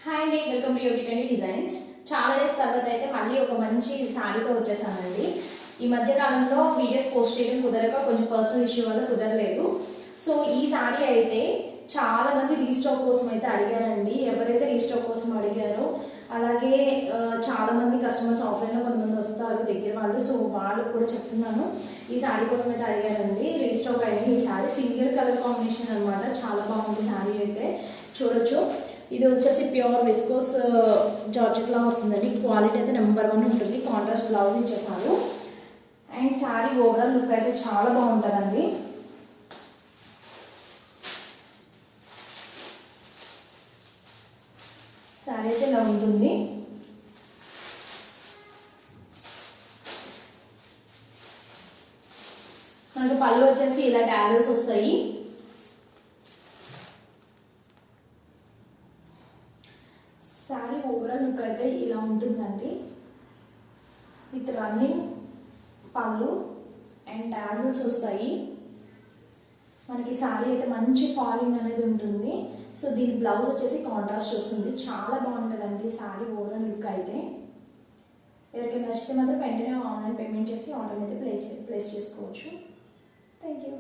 Hi అండి, welcome to Yogi trendy designs. చాలా days తర్వాత అయితే మళ్ళీ ఒక మంచి శారీతో వచ్చేసానండి. ఈ మధ్య కాలంలో వీడియోస్ పోస్ట్ చేయడం కుదరక కొంచెం పర్సనల్ ఇష్యూ వల్ల కుదరలేదు. సో ఈ శారీ అయితే చాలా మంది రీస్టాక్ కోసం అయితే అడిగారండి. ఎవరైతే రీస్టాక్ కోసం అడిగారో అలాగే చాలా మంది కస్టమర్స్ ఆఫ్లైన్లో కొంతమంది వస్తారు దగ్గర వాళ్ళు. సో వాళ్ళకు కూడా చెప్తున్నాను, ఈ శారీ కోసం అయితే అడిగారండి. రీస్టాక్ అయింది ఈ శారీ. సింగిల్ కలర్ కాంబినేషన్ అనమాట. చాలా బాగుంది శారీ అయితే, చూడొచ్చు. ఇది వచ్చేసి ప్యూర్ విస్కోస్ జార్జెట్ లా వస్తుందండి. క్వాలిటీ అయితే నెంబర్ 1 ఉంటుంది. కాంట్రాస్ట్ బ్లౌజ్ ఇచ్చేసారు. అండ్ శారీ ఓవరాల్ లుక్ అయితే చాలా బాగుంటుందండి. శారీ అయితే ఇలా ఉంటుంది. మనకు పళ్ళు వచ్చేసి ఇలా టాజల్స్ వస్తాయి. శారీ ఓవరాల్ లుక్ అయితే ఇలా ఉంటుందండి. విత్ రన్నింగ్ పళ్ళు అండ్ టాజల్స్ వస్తాయి. మనకి శారీ అయితే మంచి ఫాలింగ్ అనేది ఉంటుంది. సో దీని బ్లౌజ్ వచ్చేసి కాంట్రాస్ట్ వస్తుంది. చాలా బాగుంటుందండి శారీ ఓవరాల్ లుక్ అయితే. ఎవరికైనా నచ్చితే మాత్రం వెంటనే ఆన్లైన్ పేమెంట్ చేసి ఆర్డర్ అయితే ప్లేస్ చేసుకోవచ్చు. Thank you.